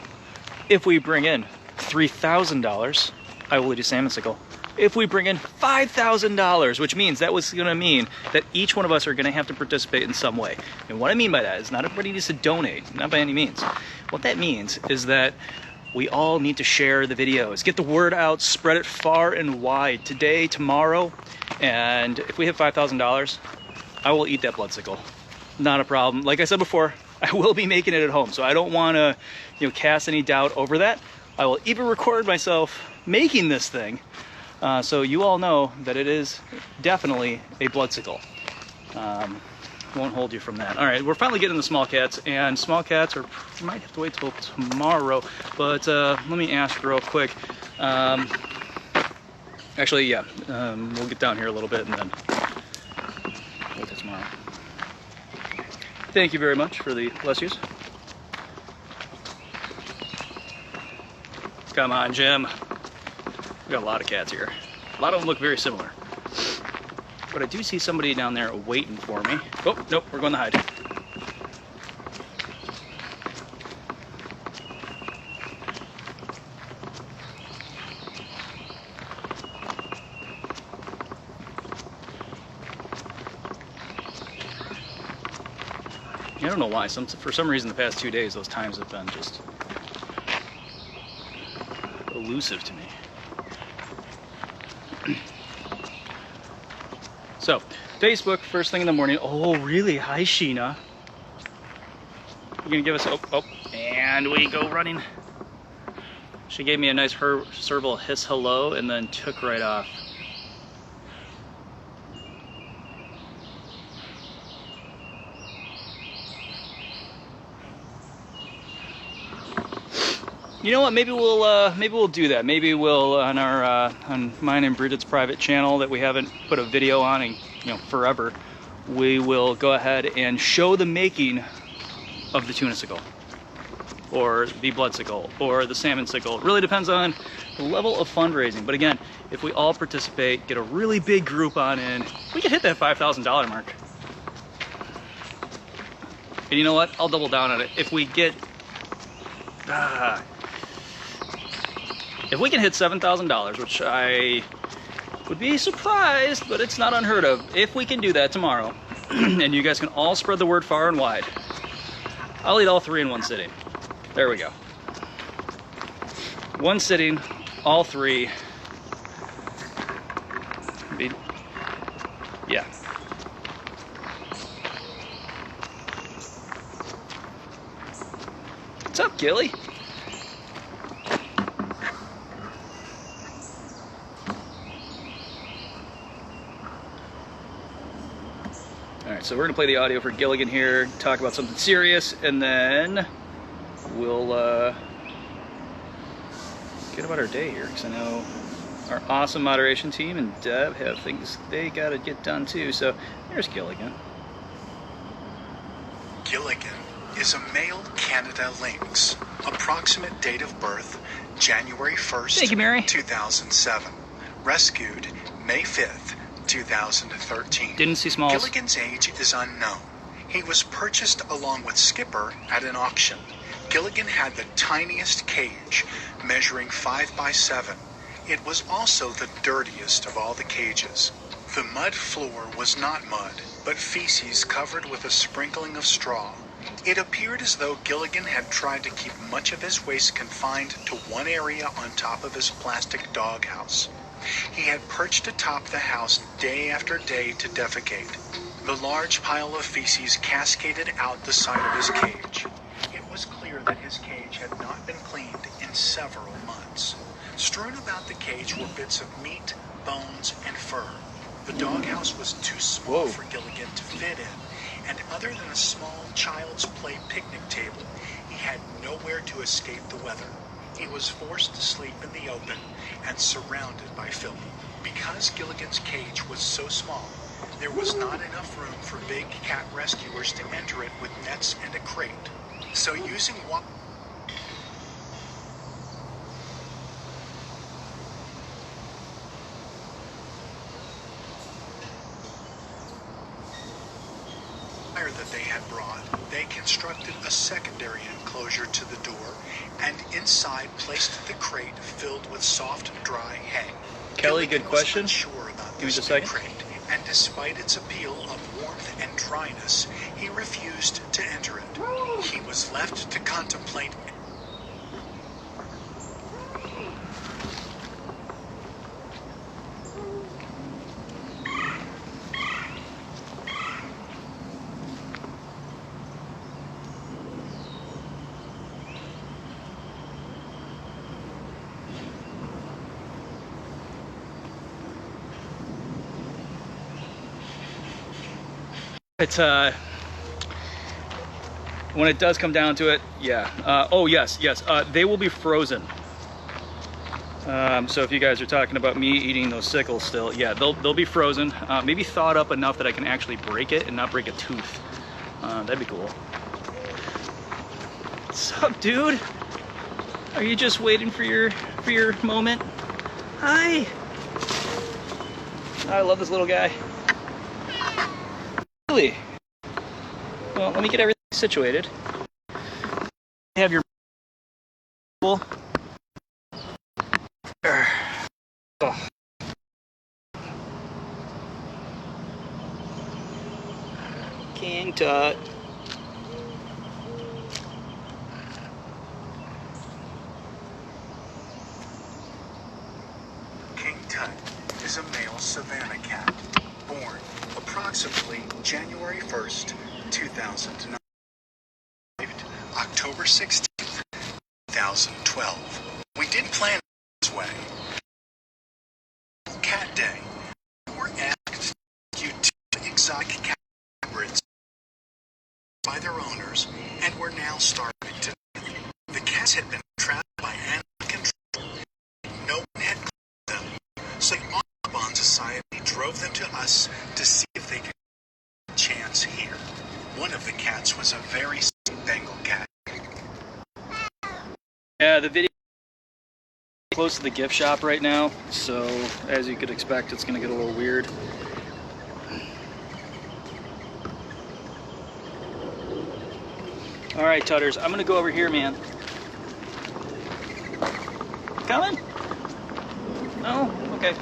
If we bring in $3,000, I will eat a salmon sickle. If we bring in $5,000, which means that was gonna mean that each one of us are gonna have to participate in some way. And what I mean by that is not everybody needs to donate, not by any means. What that means is that we all need to share the videos, get the word out, spread it far and wide today, tomorrow. And if we hit $5,000, I will eat that blood sickle. Not a problem. Like I said before, I will be making it at home, so I don't want to, cast any doubt over that. I will even record myself making this thing, so you all know that it is definitely a blood sickle. Won't hold you from that. All right, we're finally getting the small cats, and small cats are, you might have to wait till tomorrow, but let me ask real quick. Actually, yeah, we'll get down here a little bit and then wait till tomorrow. Thank you very much for the bless yous. Come on, Jim. We got a lot of cats here. A lot of them look very similar. But I do see somebody down there waiting for me. Oh, nope, we're going to hide. I don't know why. For some reason, the past 2 days, those times have been just elusive to me. So, Facebook, first thing in the morning. Oh, really? Hi, Sheena. You're gonna give us, and we go running. She gave me a nice serval hiss hello and then took right off. You know what? Maybe we'll do that. Maybe we'll on mine and Bridget's private channel that we haven't put a video on in forever. We will go ahead and show the making of the tuna sickle, or the blood sickle, or the salmon sickle. It really depends on the level of fundraising. But again, if we all participate, get a really big group on in, we can hit that $5,000 mark. And you know what? I'll double down on it. If we get if we can hit $7,000, which I would be surprised, but it's not unheard of. If we can do that tomorrow, and you guys can all spread the word far and wide, I'll eat all three in one sitting. There we go. One sitting, all three. Yeah. What's up, Gilly? Alright, so we're going to play the audio for Gilligan here, talk about something serious, and then we'll get about our day here, because I know our awesome moderation team and Deb have things they got to get done too. So there's Gilligan. Gilligan is a male Canada lynx. Approximate date of birth, January 1st, Thank you, Mary. 2007. Rescued May 5th, 2013. Didn't see Smalls. Gilligan's age is unknown. He was purchased along with Skipper at an auction. Gilligan had the tiniest cage, measuring 5 by 7. It was also the dirtiest of all the cages. The mud floor was not mud, but feces covered with a sprinkling of straw. It appeared as though Gilligan had tried to keep much of his waste confined to one area on top of his plastic doghouse. He had perched atop the house day after day to defecate. The large pile of feces cascaded out the side of his cage. It was clear that his cage had not been cleaned in several months. Strewn about the cage were bits of meat, bones, and fur. The doghouse was too small for Gilligan to fit in, and other than a small child's play picnic table, he had nowhere to escape the weather. He was forced to sleep in the open and surrounded by filth. Because Gilligan's cage was so small, there was not enough room for big cat rescuers to enter it with nets and a crate. So using wire that they had brought, they constructed a secondary enclosure to the door, and inside placed the crate filled with soft, dry hay. Kelly, Gilligan good question. was unsure about Give me this just a new second. crate, and despite its appeal of warmth and dryness, he refused to enter it. He was left to contemplate. It's when it does come down to it, yeah. Oh yes, they will be frozen. So if you guys are talking about me eating those sickles still, yeah, they'll be frozen. Maybe thawed up enough that I can actually break it and not break a tooth. That'd be cool. What's up, dude? Are you just waiting for your moment? Hi. I love this little guy. Really? Well, let me get everything situated. Have your oh. King Tut. King Tut is a male savanna cat, born approximately January 1st, 2009, October 16th, 2012. We didn't plan it this way. Cat Day. We were asked to rescue 2 exotic cat hybrids by their owners and were now starving to death. The cats had been trapped by animal control. No one had cleaned them, so the Audubon Society drove them to us to see if they could get a chance here. One of the cats was a very sick Bengal cat. Yeah, the video is close to the gift shop right now, so as you could expect, it's gonna get a little weird. All right, Tutters, I'm gonna go over here, man. Coming? No? Okay.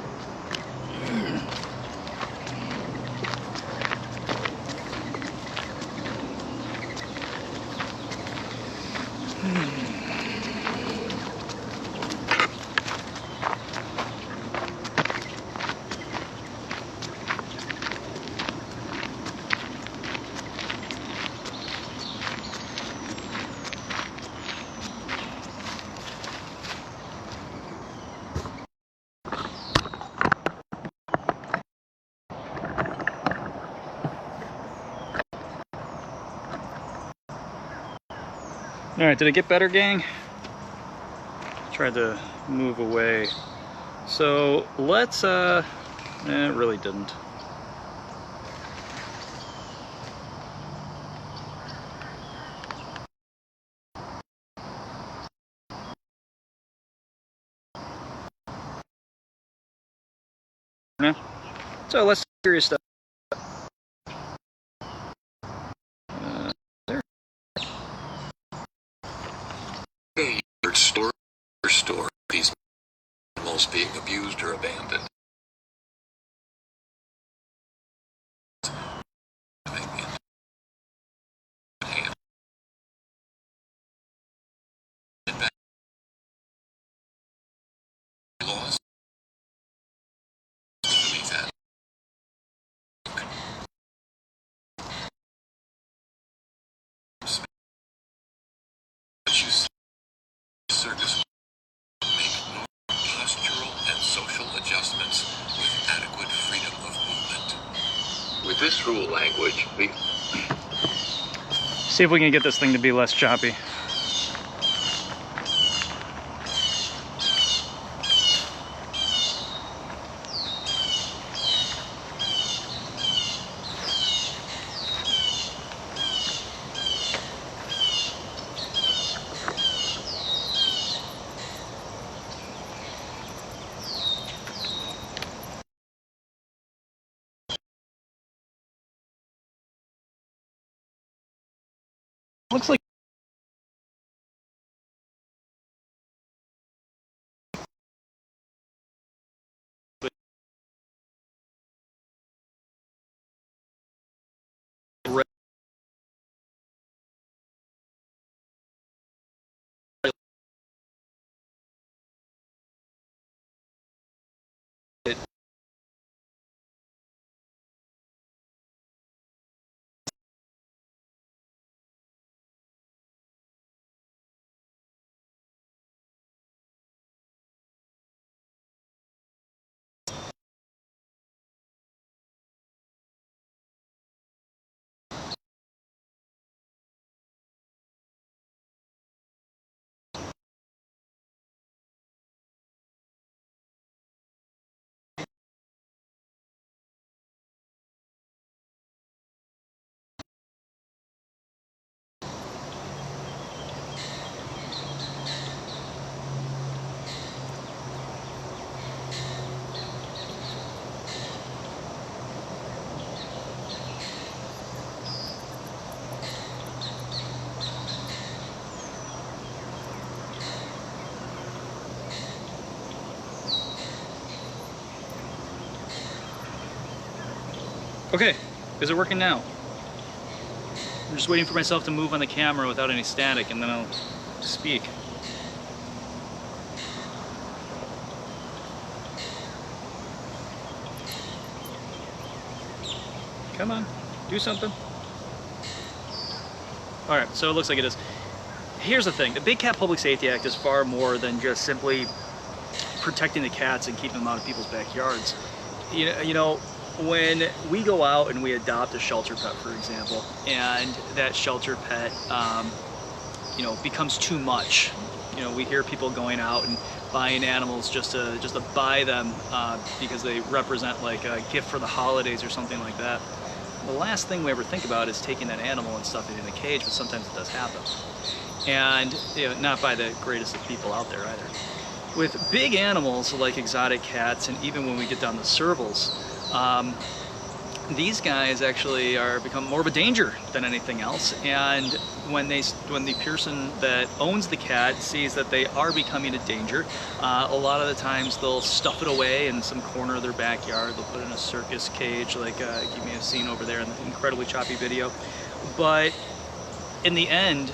All right, did it get better, gang? Tried to move away. So let's, it really didn't. So let's hear your stuff. Store these animals being abused or abandoned. Circus make postural and social adjustments with adequate freedom of movement. With this rule language, See if we can get this thing to be less choppy. Looks like okay, is it working now? I'm just waiting for myself to move on the camera without any static, and then I'll speak. Come on, do something. All right, so it looks like it is. Here's the thing, the Big Cat Public Safety Act is far more than just simply protecting the cats and keeping them out of people's backyards. You know, when we go out and we adopt a shelter pet, for example, and that shelter pet, you know, becomes too much. You know, we hear people going out and buying animals just to buy them because they represent like a gift for the holidays or something like that. The last thing we ever think about is taking that animal and stuffing it in a cage, but sometimes it does happen. And you know, not by the greatest of people out there either. With big animals like exotic cats, and even when we get down to servals, these guys actually become more of a danger than anything else. And when the person that owns the cat sees that they are becoming a danger, a lot of the times they'll stuff it away in some corner of their backyard. They'll put it in a circus cage, like you may have seen over there in the incredibly choppy video. But in the end,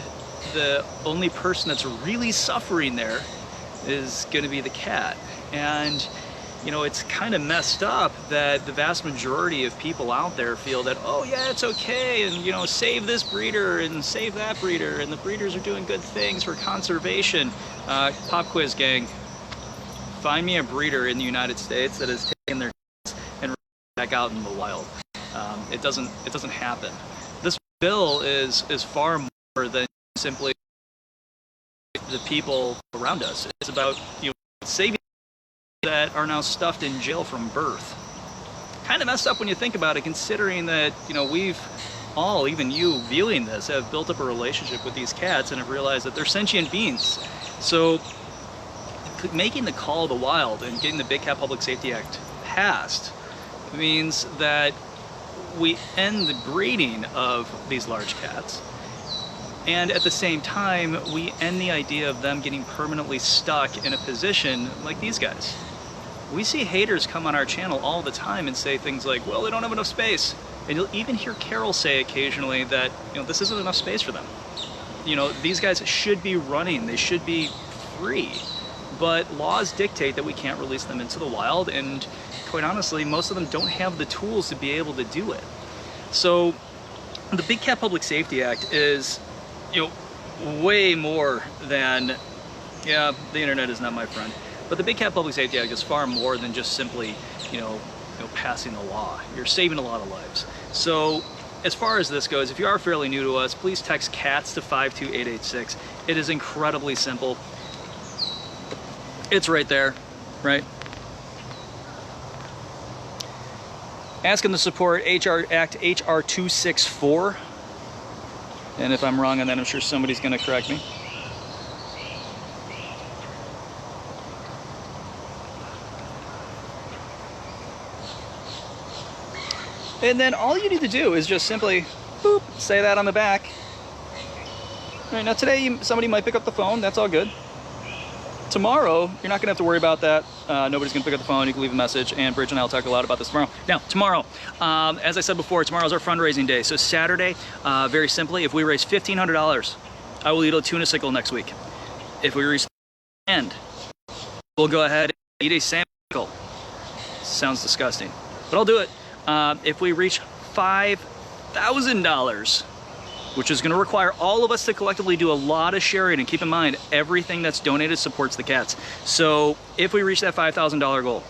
the only person that's really suffering there is going to be the cat. And you know, it's kind of messed up that the vast majority of people out there feel that, oh yeah, it's okay, and you know, save this breeder and save that breeder, and the breeders are doing good things for conservation. Pop quiz, gang. Find me a breeder in the United States that has taken their cats and back out in the wild. It doesn't happen. This bill is far more than simply the people around us. It's about, you know, saving that are now stuffed in jail from birth. Kind of messed up when you think about it, considering that, you know, we've all, even you viewing this, have built up a relationship with these cats and have realized that they're sentient beings. So making the call of the wild and getting the Big Cat Public Safety Act passed means that we end the breeding of these large cats. And at the same time, we end the idea of them getting permanently stuck in a position like these guys. We see haters come on our channel all the time and say things like, well, they don't have enough space. And you'll even hear Carol say occasionally that, you know, this isn't enough space for them. You know, these guys should be running, they should be free. But laws dictate that we can't release them into the wild, and quite honestly, most of them don't have the tools to be able to do it. So the Big Cat Public Safety Act is, you know, way more than, yeah, the internet is not my friend. But the Big Cat Public Safety Act is far more than just simply, you know, passing the law. You're saving a lot of lives. So as far as this goes, if you are fairly new to us, please text CATS to 52886. It is incredibly simple. It's right there, right? Asking to support Act HR 264. And if I'm wrong on that, I'm sure somebody's going to correct me. And then all you need to do is just simply, boop, say that on the back. All right, now today somebody might pick up the phone. That's all good. Tomorrow, you're not gonna have to worry about that. Nobody's gonna pick up the phone. You can leave a message, and Bridget and I will talk a lot about this tomorrow. Now, tomorrow, as I said before, tomorrow's our fundraising day. So Saturday, very simply, if we raise $1,500, I will eat a tuna sickle next week. If we reach the end, we'll go ahead and eat a salmon sickle. Sounds disgusting, but I'll do it. If we reach $5,000, which is going to require all of us to collectively do a lot of sharing, and keep in mind, everything that's donated supports the cats. So if we reach that $5,000 goal,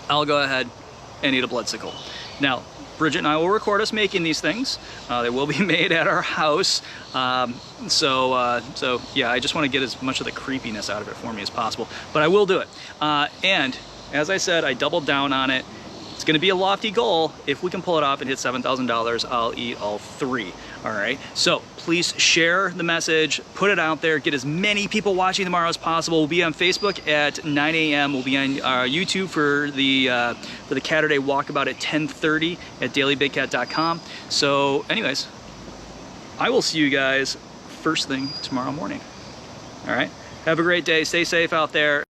I'll go ahead and eat a blood sickle. Now, Bridget and I will record us making these things. They will be made at our house. So yeah, I just want to get as much of the creepiness out of it for me as possible, but I will do it. And as I said, I doubled down on it. It's going to be a lofty goal. If we can pull it off and hit $7,000, I'll eat all 3. All right. So please share the message, put it out there, get as many people watching tomorrow as possible. We'll be on Facebook at 9 a.m. We'll be on YouTube for the Catterday Walkabout at 10:30 at dailybigcat.com. So anyways, I will see you guys first thing tomorrow morning. All right. Have a great day. Stay safe out there.